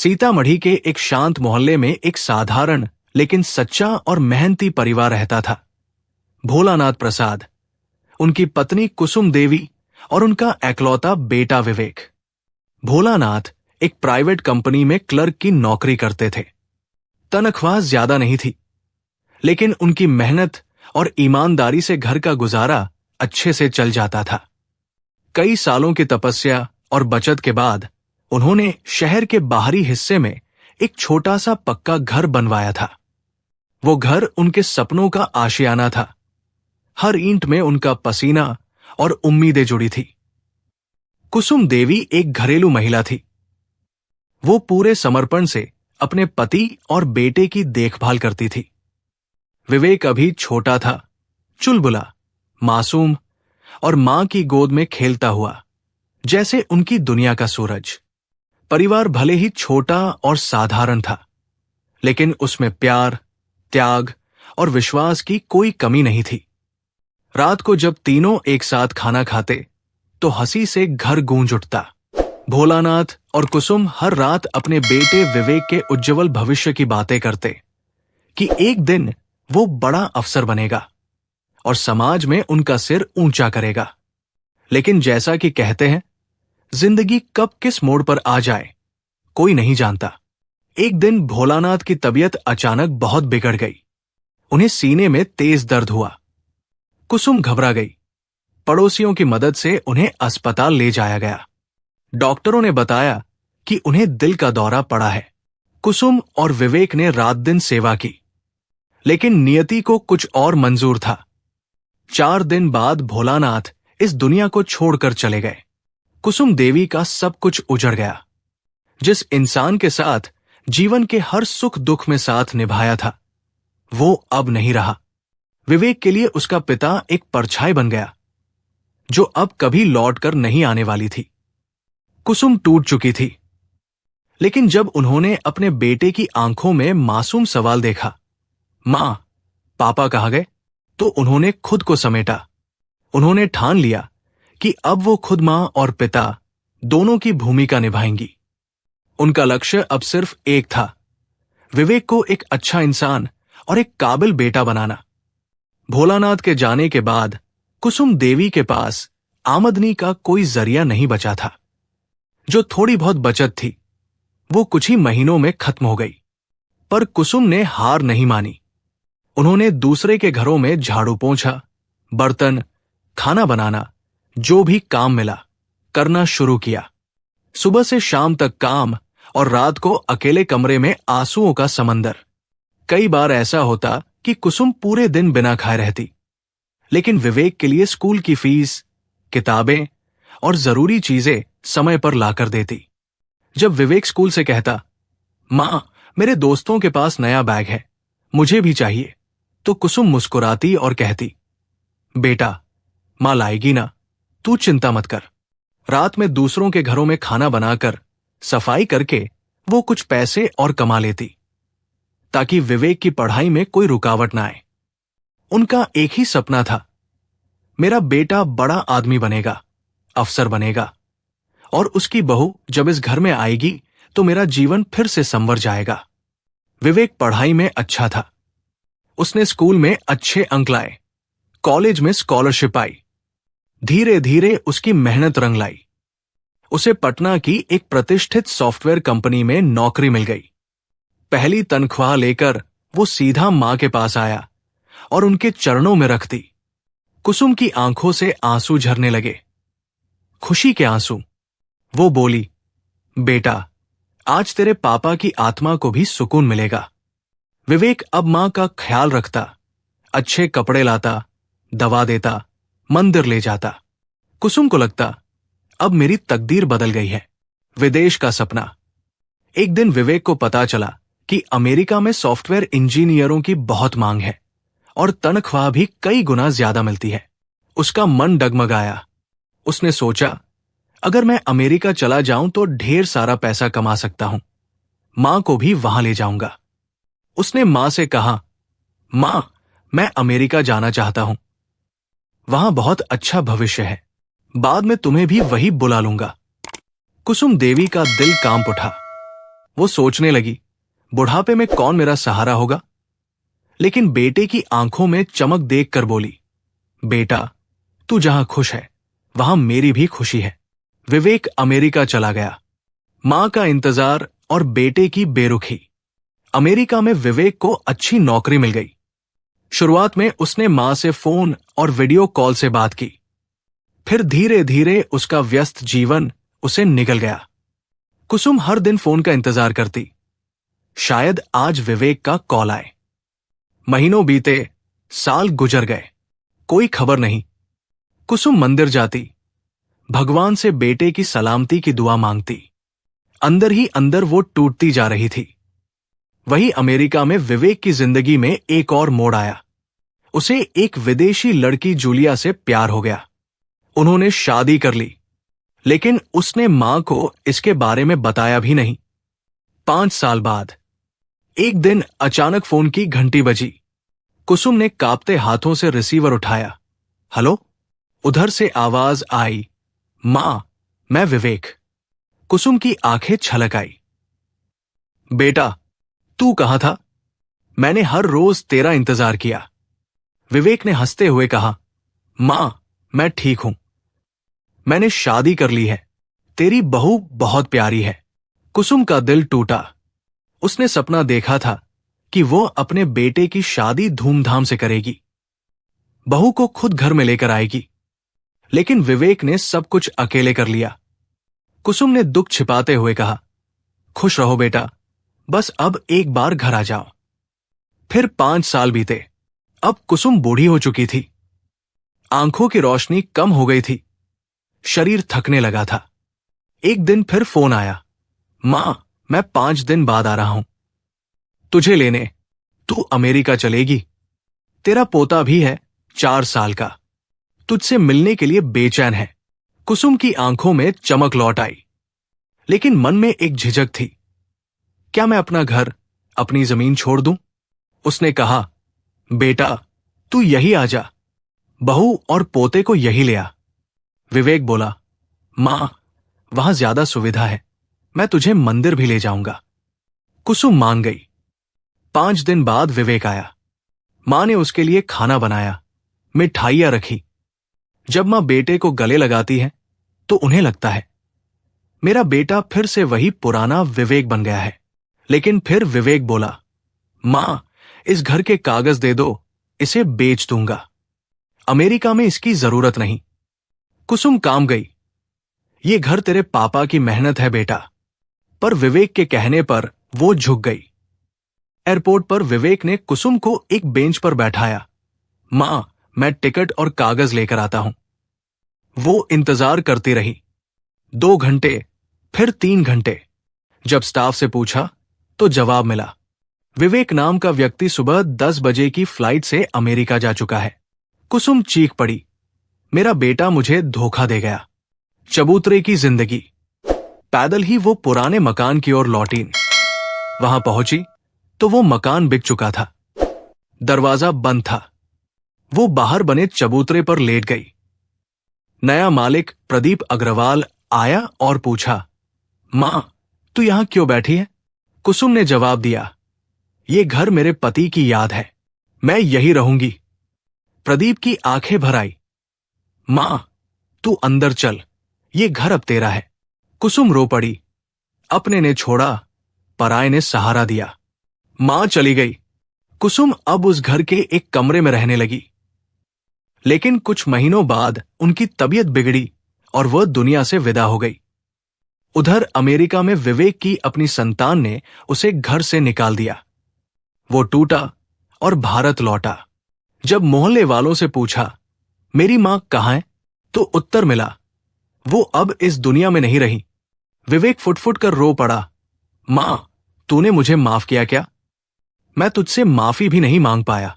सीतामढ़ी के एक शांत मोहल्ले में एक साधारण लेकिन सच्चा और मेहनती परिवार रहता था। भोलानाथ प्रसाद, उनकी पत्नी कुसुम देवी और उनका एकलौता बेटा विवेक। भोलानाथ एक प्राइवेट कंपनी में क्लर्क की नौकरी करते थे। तनख्वाह ज्यादा नहीं थी, लेकिन उनकी मेहनत और ईमानदारी से घर का गुजारा अच्छे से चल जाता था। कई सालों की तपस्या और बचत के बाद उन्होंने शहर के बाहरी हिस्से में एक छोटा सा पक्का घर बनवाया था। वो घर उनके सपनों का आशियाना था। हर ईंट में उनका पसीना और उम्मीदें जुड़ी थी। कुसुम देवी एक घरेलू महिला थी। वो पूरे समर्पण से अपने पति और बेटे की देखभाल करती थी। विवेक अभी छोटा था, चुलबुला, मासूम और मां की गोद में खेलता हुआ, जैसे उनकी दुनिया का सूरज। परिवार भले ही छोटा और साधारण था, लेकिन उसमें प्यार, त्याग और विश्वास की कोई कमी नहीं थी। रात को जब तीनों एक साथ खाना खाते तो हंसी से घर गूंज उठता। भोलानाथ और कुसुम हर रात अपने बेटे विवेक के उज्जवल भविष्य की बातें करते कि एक दिन वो बड़ा अफसर बनेगा और समाज में उनका सिर ऊंचा करेगा। लेकिन जैसा कि कहते हैं, जिंदगी कब किस मोड़ पर आ जाए कोई नहीं जानता। एक दिन भोलानाथ की तबीयत अचानक बहुत बिगड़ गई। उन्हें सीने में तेज दर्द हुआ। कुसुम घबरा गई। पड़ोसियों की मदद से उन्हें अस्पताल ले जाया गया। डॉक्टरों ने बताया कि उन्हें दिल का दौरा पड़ा है। कुसुम और विवेक ने रात दिन सेवा की, लेकिन नियति को कुछ और मंजूर था। 4 दिन बाद भोलानाथ इस दुनिया को छोड़कर चले गए। कुसुम देवी का सब कुछ उजड़ गया। जिस इंसान के साथ जीवन के हर सुख दुख में साथ निभाया था, वो अब नहीं रहा। विवेक के लिए उसका पिता एक परछाई बन गया, जो अब कभी लौटकर नहीं आने वाली थी। कुसुम टूट चुकी थी, लेकिन जब उन्होंने अपने बेटे की आंखों में मासूम सवाल देखा, मां, पापा कहाँ गए, तो उन्होंने खुद को समेटा। उन्होंने ठान लिया कि अब वो खुद मां और पिता दोनों की भूमिका निभाएंगी। उनका लक्ष्य अब सिर्फ एक था, विवेक को एक अच्छा इंसान और एक काबिल बेटा बनाना। भोलानाथ के जाने के बाद कुसुम देवी के पास आमदनी का कोई जरिया नहीं बचा था। जो थोड़ी बहुत बचत थी, वो कुछ ही महीनों में खत्म हो गई। पर कुसुम ने हार नहीं मानी। उन्होंने दूसरे के घरों में झाड़ू पोंछा, बर्तन, खाना बनाना, जो भी काम मिला करना शुरू किया। सुबह से शाम तक काम और रात को अकेले कमरे में आंसुओं का समंदर। कई बार ऐसा होता कि कुसुम पूरे दिन बिना खाए रहती, लेकिन विवेक के लिए स्कूल की फीस, किताबें और जरूरी चीजें समय पर लाकर देती। जब विवेक स्कूल से कहता, मां, मेरे दोस्तों के पास नया बैग है, मुझे भी चाहिए, तो कुसुम मुस्कुराती और कहती, बेटा, मां लाएगी ना, तू चिंता मत कर। रात में दूसरों के घरों में खाना बनाकर, सफाई करके वो कुछ पैसे और कमा लेती, ताकि विवेक की पढ़ाई में कोई रुकावट ना आए। उनका एक ही सपना था, मेरा बेटा बड़ा आदमी बनेगा, अफसर बनेगा, और उसकी बहू जब इस घर में आएगी तो मेरा जीवन फिर से संवर जाएगा। विवेक पढ़ाई में अच्छा था। उसने स्कूल में अच्छे अंक लाए, कॉलेज में स्कॉलरशिप आई। धीरे धीरे उसकी मेहनत रंग लाई। उसे पटना की एक प्रतिष्ठित सॉफ्टवेयर कंपनी में नौकरी मिल गई। पहली तनख्वाह लेकर वो सीधा मां के पास आया और उनके चरणों में रख दी। कुसुम की आंखों से आंसू झरने लगे, खुशी के आंसू। वो बोली, बेटा, आज तेरे पापा की आत्मा को भी सुकून मिलेगा। विवेक अब मां का ख्याल रखता, अच्छे कपड़े लाता, दवा देता, मंदिर ले जाता। कुसुम को लगता, अब मेरी तकदीर बदल गई है। विदेश का सपना। एक दिन विवेक को पता चला कि अमेरिका में सॉफ्टवेयर इंजीनियरों की बहुत मांग है और तनख्वाह भी कई गुना ज्यादा मिलती है। उसका मन डगमगाया। उसने सोचा, अगर मैं अमेरिका चला जाऊं तो ढेर सारा पैसा कमा सकता हूं। मां को भी वहां ले जाऊंगा। उसने मां से कहा, मां, मैं अमेरिका जाना चाहता हूं। वहां बहुत अच्छा भविष्य है। बाद में तुम्हें भी वही बुला लूंगा। कुसुम देवी का दिल कांप उठा। वो सोचने लगी, बुढ़ापे में कौन मेरा सहारा होगा? लेकिन बेटे की आंखों में चमक देखकर बोली, बेटा, तू जहां खुश है वहां मेरी भी खुशी है। विवेक अमेरिका चला गया। मां का इंतजार और बेटे की बेरुखी। अमेरिका में विवेक को अच्छी नौकरी मिल गई। शुरुआत में उसने मां से फोन और वीडियो कॉल से बात की। फिर धीरे धीरे उसका व्यस्त जीवन उसे निगल गया। कुसुम हर दिन फोन का इंतजार करती, शायद आज विवेक का कॉल आए। महीनों बीते, साल गुजर गए, कोई खबर नहीं। कुसुम मंदिर जाती, भगवान से बेटे की सलामती की दुआ मांगती। अंदर ही अंदर वो टूटती जा रही थी। वही अमेरिका में विवेक की जिंदगी में एक और मोड़ आया। उसे एक विदेशी लड़की जूलिया से प्यार हो गया। उन्होंने शादी कर ली, लेकिन उसने मां को इसके बारे में बताया भी नहीं। 5 साल बाद एक दिन अचानक फोन की घंटी बजी। कुसुम ने कांपते हाथों से रिसीवर उठाया। हेलो? उधर से आवाज आई, मां, मैं विवेक। कुसुम की आंखें छलक आई। बेटा, तू कहां था? मैंने हर रोज तेरा इंतजार किया। विवेक ने हंसते हुए कहा, मां, मैं ठीक हूं। मैंने शादी कर ली है। तेरी बहू बहुत प्यारी है। कुसुम का दिल टूटा। उसने सपना देखा था कि वो अपने बेटे की शादी धूमधाम से करेगी, बहू को खुद घर में लेकर आएगी। लेकिन विवेक ने सब कुछ अकेले कर लिया। कुसुम ने दुख छिपाते हुए कहा, खुश रहो बेटा, बस अब एक बार घर आ जाओ। फिर 5 साल बीते। अब कुसुम बूढ़ी हो चुकी थी। आंखों की रोशनी कम हो गई थी। शरीर थकने लगा था। एक दिन फिर फोन आया, मां, मैं 5 दिन बाद आ रहा हूं तुझे लेने। तू अमेरिका चलेगी। तेरा पोता भी है 4 साल का, तुझसे मिलने के लिए बेचैन है। कुसुम की आंखों में चमक लौट आई, लेकिन मन में एक झिझक थी। क्या मैं अपना घर, अपनी जमीन छोड़ दूं? उसने कहा, बेटा, तू यही आ जा, बहू और पोते को यही ले आ। विवेक बोला, मां, वहां ज्यादा सुविधा है, मैं तुझे मंदिर भी ले जाऊंगा। कुसुम मान गई। 5 दिन बाद विवेक आया। मां ने उसके लिए खाना बनाया, मिठाइयां रखी। जब मां बेटे को गले लगाती है तो उन्हें लगता है मेरा बेटा फिर से वही पुराना विवेक बन गया है। लेकिन फिर विवेक बोला, मां, इस घर के कागज दे दो, इसे बेच दूंगा। अमेरिका में इसकी जरूरत नहीं। कुसुम काम गई। ये घर तेरे पापा की मेहनत है बेटा। पर विवेक के कहने पर वो झुक गई। एयरपोर्ट पर विवेक ने कुसुम को एक बेंच पर बैठाया। मां, मैं टिकट और कागज लेकर आता हूं। वो इंतजार करती रही। 2 घंटे, फिर 3 घंटे। जब स्टाफ से पूछा तो जवाब मिला, विवेक नाम का व्यक्ति सुबह 10 बजे की फ्लाइट से अमेरिका जा चुका है। कुसुम चीख पड़ी, मेरा बेटा मुझे धोखा दे गया। चबूतरे की जिंदगी। पैदल ही वो पुराने मकान की ओर लौटी। वहां पहुंची तो वो मकान बिक चुका था। दरवाजा बंद था। वो बाहर बने चबूतरे पर लेट गई। नया मालिक प्रदीप अग्रवाल आया और पूछा, मां, तू यहां क्यों बैठी है? कुसुम ने जवाब दिया, ये घर मेरे पति की याद है, मैं यही रहूंगी। प्रदीप की आंखें भर आई। मां, तू अंदर चल, ये घर अब तेरा है। कुसुम रो पड़ी। अपने ने छोड़ा, पराये ने सहारा दिया। मां चली गई। कुसुम अब उस घर के एक कमरे में रहने लगी। लेकिन कुछ महीनों बाद उनकी तबीयत बिगड़ी और वह दुनिया से विदा हो गई। उधर अमेरिका में विवेक की अपनी संतान ने उसे घर से निकाल दिया। वो टूटा और भारत लौटा। जब मोहल्ले वालों से पूछा, मेरी मां कहां है, तो उत्तर मिला, वो अब इस दुनिया में नहीं रही। विवेक फुट-फुट कर रो पड़ा, मां, तूने मुझे माफ किया क्या? मैं तुझसे माफी भी नहीं मांग पाया।